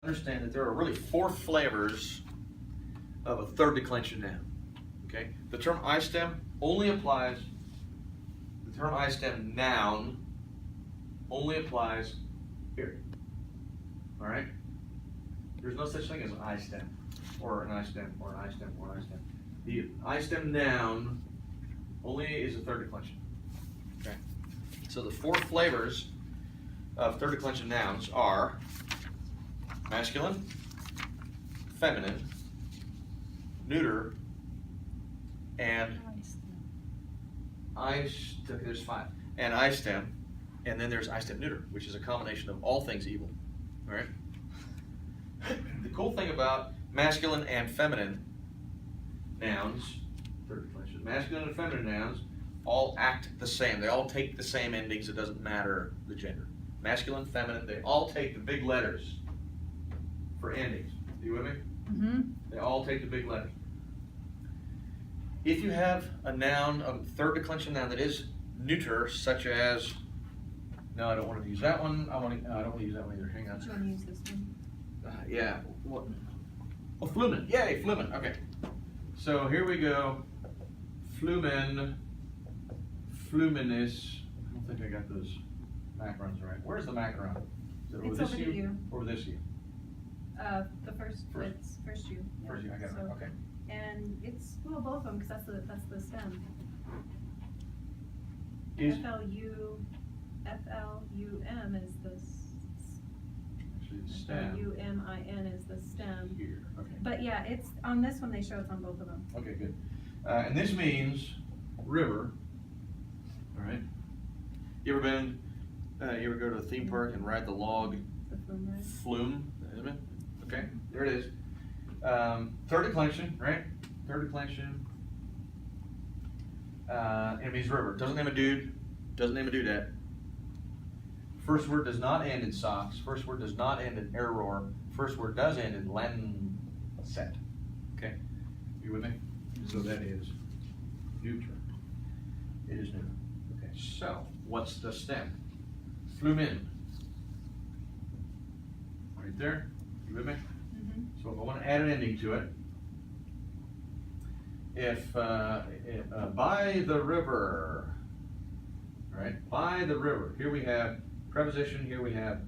Understand that there are really 4 flavors of a third declension noun. Okay, the term I stem only applies. The term I stem noun only applies. Period. All right. There's no such thing as an I stem, or an I stem, or an I stem, or an I stem. The I stem noun only is a third declension. Okay. So the 4 flavors of third declension nouns are masculine, feminine, neuter, and there's 5. And I stem, and then there's I stem neuter, which is a combination of all things evil. All right. The cool thing about masculine and feminine nouns, third declension, masculine and feminine nouns all act the same. They all take the same endings. It doesn't matter the gender. Masculine, feminine, they all take the big letters for endings. Are you with me? Mm-hmm. They all take the big letters. If you have a noun, a third declension noun that is neuter, such as, no, I don't want to use that one. I don't want to use that one either. Hang on. Do you want to use this one? Yeah. What? Oh, flumen. Yay, flumen. Okay. So here we go. Flumen. Fluminous. I don't think I got those macarons right. Where's the macaron? Is it It's this over to you. Over this U? The first. It's first U. Yeah. First U. I got it. Okay. And it's both of them because that's the stem. Is FLUM is the actually the stem UMIN is the stem. here. Okay. But yeah, it's on this one. They show it's on both of them. Okay, good. And this means river. All right. You ever go to a theme park and ride the log The flume, right? flume? Isn't it? Okay, there it is. Third declension, right? Third declension. It means river. Doesn't name a dude. Doesn't name a dudette. First word does not end in socks. First word does not end in error. First word does end in lenset. Okay, you with me? So that is neuter. It is neuter. Okay, so what's the stem? Flumen. Right there. You with me? Mm-hmm. So if I want to add an ending to it, if by the river, right? By the river. Here we have preposition. Here we have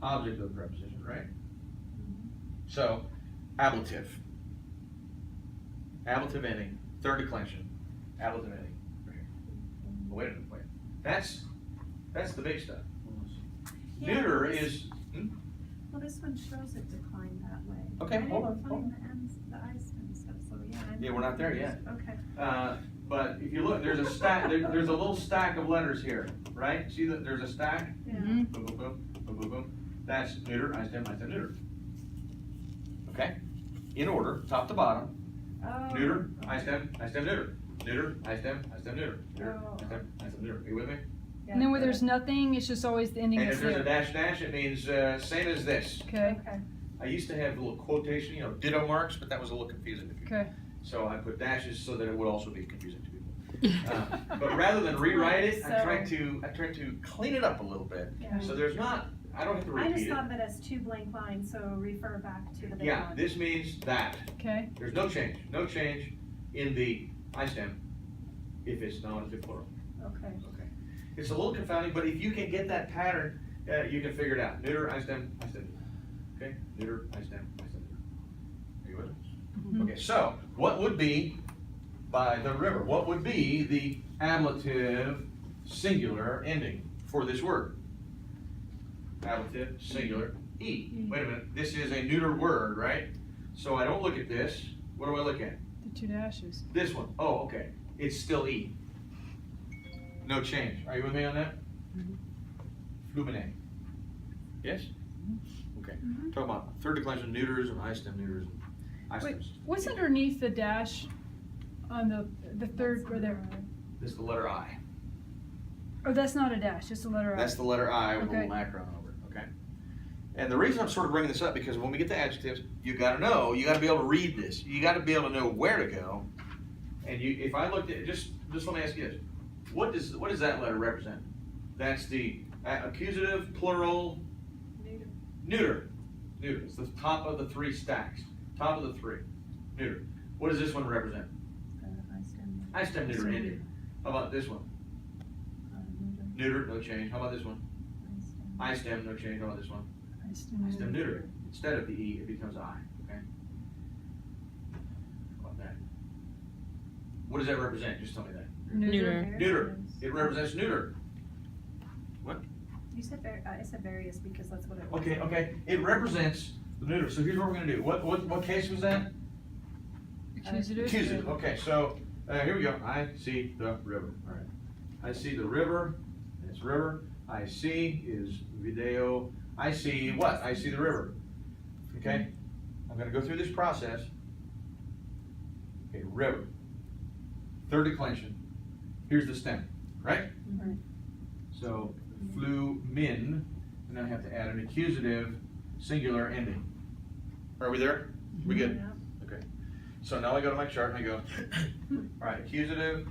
object of the preposition, right? Mm-hmm. So ablative. Ablative ending. Third declension. Ablative ending. Right here. Oh, wait a minute. Wait. That's the big stuff. Yeah, Neuter this- is. Well, this one shows it declined that way. Okay, I didn't hold on, find the ends, the eyes and stuff. So yeah. Yeah, we're not there yet. Okay. But if you look, there's a stack. There's a little stack of letters here, right? See that there's a stack. Yeah. Boom, boom, boom, boom, boom, boom. That's neuter. I stem, neuter. Okay, in order, top to bottom. Oh. Neuter. I stem, neuter. Neuter. I stem, neuter. Neuter. Oh. I stem, neuter. Are you with me? Yeah. And then where there's nothing, it's just always the ending And that's if there's a there. dash dash, it means same as this. Okay, Okay. I used to have little quotation, ditto marks, but that was a little confusing to people. okay. So I put dashes so that it would also be confusing to people. But rather than rewrite it, I tried to clean it up a little bit. Yeah. So there's not, I don't have to I just repeat it. thought of it as 2 blank lines, so refer back to the big Yeah, one. this means that. Okay. There's no change in the I stem if it's nominative plural. Okay. Okay. It's a little confounding, but if you can get that pattern, you can figure it out. Neuter, I stem, neuter. Okay? Neuter, I stem, neuter. Are you with it? Mhm. Okay, so what would be by the river? What would be the ablative singular ending for this word? Ablative singular E. Wait a minute, this is a neuter word, right? So I don't look at this. What do I look at? The 2 dashes. This one. Oh, okay. It's still E. No change. Are you with me on that? Mhm. Flumine. Yes? Okay. Mhm. Talking about third declension neuters and I stem neuters and I Wait, stems. what's underneath the dash on the third or there? This is the letter I. Oh, that's not a dash, just a letter I. That's the letter I with a Okay. little macaron over it, okay? And the reason I'm sort of bringing this up because when we get to adjectives, you got to be able to read this. You got to be able to know where to go. And if I looked at just let me ask you this: what does that letter represent? That's the accusative plural Neuter. neuter. Neuter. It's the top of the three stacks. Top of the three. Neuter. What does this one represent? I stem neuter ending. How about this one? Neuter, no change. How about this one? I stem, no change. How about this one? I stem neuter. Instead of the E, it becomes I. Okay? How about that? What does that represent? Just tell me that. Neuter. Neuter. It represents neuter. What? You said I said various because that's what it was. Okay, okay. It represents the neuter. So here's what we're going to do. What case was that? Accusative. Accusative. Okay, so here we go. I see the river. All right. I see the river. It's river. I see is video. I see what? I see the river. Okay? I'm going to go through this process. Okay, river. Third declension. Here's the stem, right? Right. So flew min, and I have to add an accusative singular ending. Are we there? We good? Yeah. Okay. So now I go to my chart and I go, all right, accusative,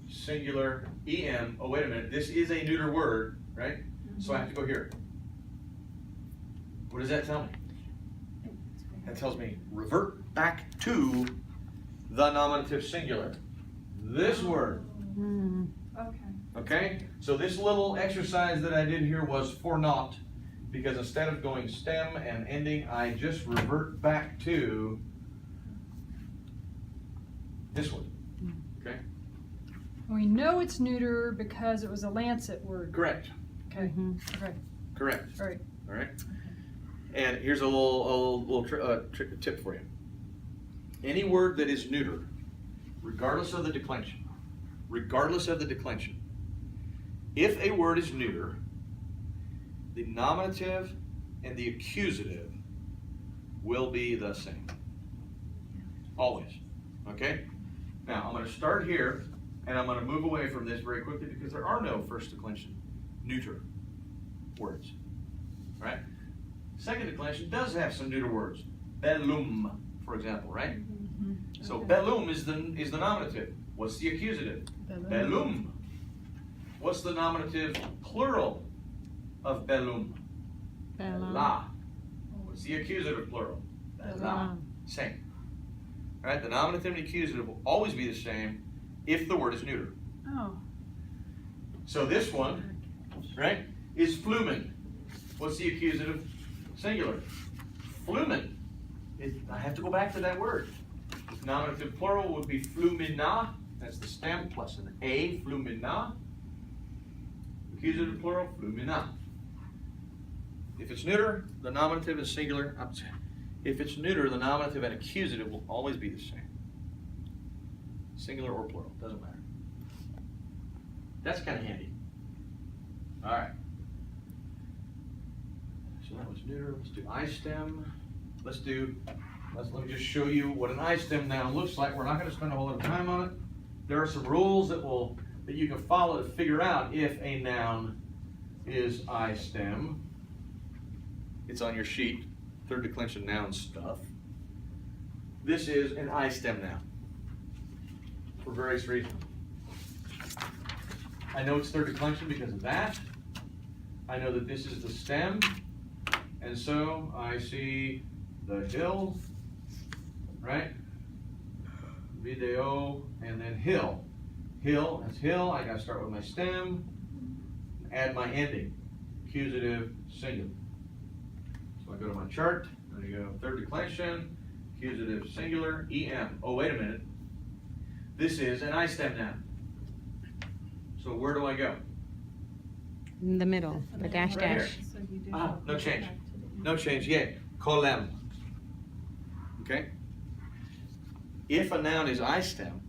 singular, em. Oh, wait a minute. This is a neuter word, right? So I have to go here. What does that tell me? That tells me revert back to the nominative singular. This word. Okay. Okay? So this little exercise that I did here was for naught, because instead of going stem and ending, I just revert back to this one. Okay? We know it's neuter because it was a Lancet word. Correct. Okay. Okay. Correct. All right. All right. And here's a little tip for you. Any word that is neuter, regardless of the declension, if a word is neuter, the nominative and the accusative will be the same. Always. Okay? Now, I'm going to start here, and I'm going to move away from this very quickly because there are no first declension neuter words. All right? Second declension does have some neuter words. Bellum, for example, right? So bellum is the nominative. What's the accusative? Bellum. What's the nominative plural of bellum? Bella. What's the accusative plural? Bella. Same. All right, the nominative and accusative will always be the same if the word is neuter. Oh. So this one, right, is flumen. What's the accusative? Singular. Flumen. I have to go back to that word. Nominative plural would be flumina. That's the stem plus an A, flumina. Accusative plural, flumina. If it's neuter, the nominative is singular. If it's neuter, the nominative and accusative will always be the same. Singular or plural, doesn't matter. That's kind of handy. All right. So that was neuter. Let's do I stem. Let me just show you what an I stem noun looks like. We're not going to spend a whole lot of time on it. There are some rules that you can follow to figure out if a noun is I stem. It's on your sheet, third declension noun stuff. This is an I stem noun for various reasons. I know it's third declension because of that. I know that this is the stem, and so I see the hill, right? Video, and then hill. Hill, that's hill. I gotta start with my stem, add my ending. Accusative, singular. So I go to my chart, and I go third declension, accusative, singular, em. Oh, wait a minute. This is an I stem noun. So where do I go? In the middle, the dash Right here. dash. So you do Ah, no go change. back to the- No change yet. Colem. Okay? If a noun is I stem,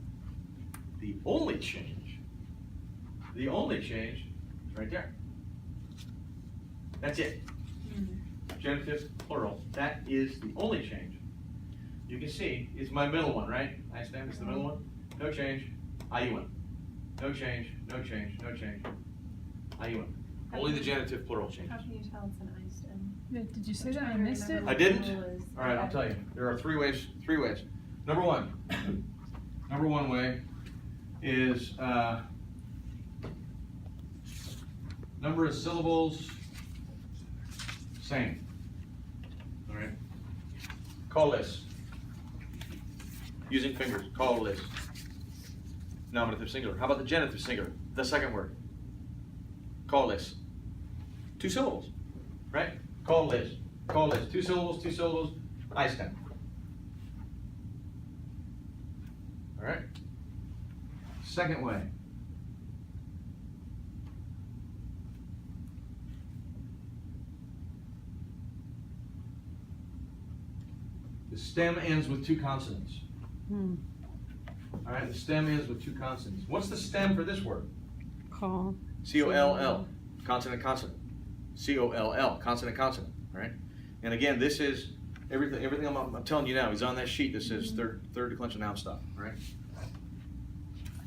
the only change is right there. That's it. Genitive, plural. That is the only change. You can see, it's my middle one, right? I stem is the middle one. No change. IUN. No change, no change, no change. IUN. Only the genitive plural changes. How can you tell it's an I stem? Yeah, did you say I'm that? I trying to missed it? remember I what didn't? the rule is. All right, I'll tell you. There are three ways. Number one way is number of syllables, same. Call list. Using fingers. Call list. Nominative singular. How about the genitive singular? The second word. Call list. 2 syllables. Right? Call list. Call list. 2 syllables, 2 syllables. I stem. All right? Second way. The stem ends with 2 consonants. Hmm. All right, the stem ends with 2 consonants. What's the stem for this word? Call. C-O-L-L, consonant, consonant. C-O-L-L, consonant, consonant, right? And again, this is everything I'm telling you now is on that sheet that says third declension noun stuff, right?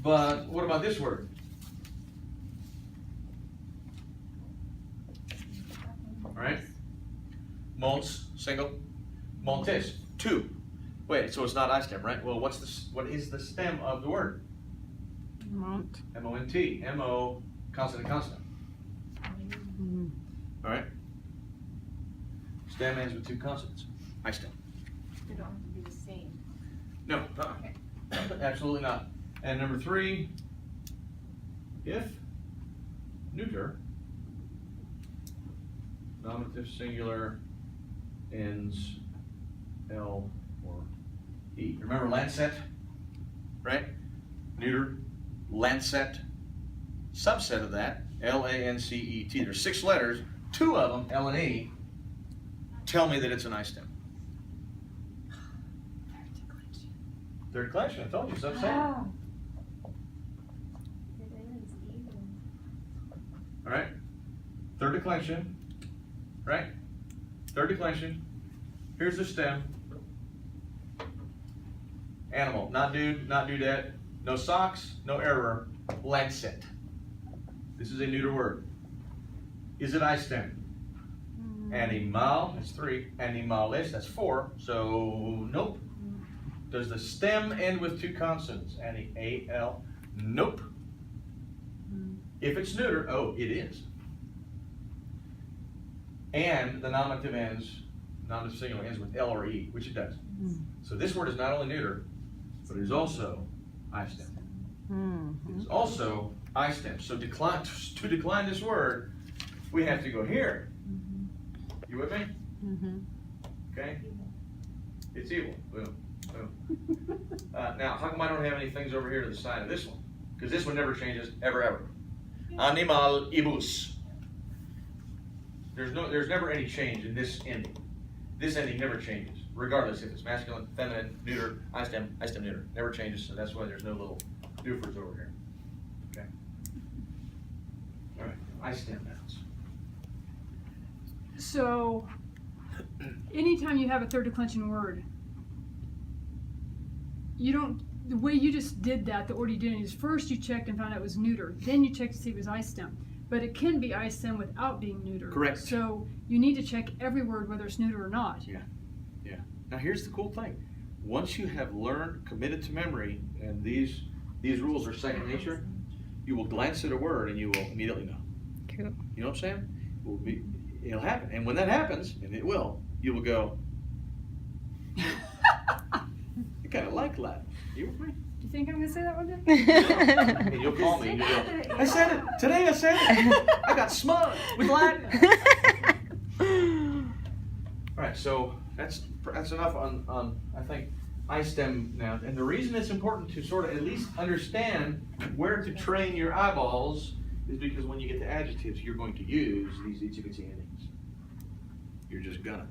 But what about this word? All right? Mons, single. Montes, 2. Wait, so it's not I stem, right? Well, what is the stem of the word? Mont. M-O-N-T. M-O, consonant, consonant. Hmm. All right? Stem ends with 2 consonants. I stem. They don't have to be the same. No, absolutely not. And number 3, if neuter, nominative singular ends L or E. Remember Lancet, right? Neuter, Lancet. Subset of that, L-A-N-C-E-T. There's 6 letters, 2 of them, L and E, tell me that it's an I stem. Third declension, I told you, subset. Wow. It is even. All right? Third declension, right? Third declension. Here's the stem. Animal, not dude, not dudette. No socks, no error. Lancet. This is a neuter word. Is it I stem? Animal, that's 3. Animales, that's 4. So, nope. Does the stem end with 2 consonants? A-L? Nope. If it's neuter, oh, it is. And the nominative singular ends with L or E, which it does. So this word is not only neuter, but it is also I stem. It is also I stem. So to decline this word, we have to go here. You with me? Okay? It's evil. Boom. Boom. Now, how come I don't have any things over here to the side of this one? Because this one never changes, ever, ever. Animal ibus. There's never any change in this ending. This ending never changes, regardless if it's masculine, feminine, neuter, I stem, neuter. Never changes, so that's why there's no little doofers over here. Okay? All right, I stem nouns. So, anytime you have a third declension word, you don't, the way you just did that, the order you did it is first you checked and found out it was neuter, then you checked to see if it was I stem. But it can be I stem without being neuter. Correct. So you need to check every word whether it's neuter or not. Yeah. Now here's the cool thing. Once you have learned, committed to memory, and these rules are second nature, you will glance at a word and you will immediately know. Cool. You know what I'm saying? It'll happen. And when that happens, and it will, you will go, I kind of like Latin. You with me? Do you think I'm going to say that one day? And you'll call me and you'll go, I said it. Today I said it. I got smug with Latin. All right, so that's enough on I think I stem nouns. And the reason it's important to sort of at least understand where to train your eyeballs is because when you get to adjectives, you're going to use these itsy bitsy endings. You're just gonna.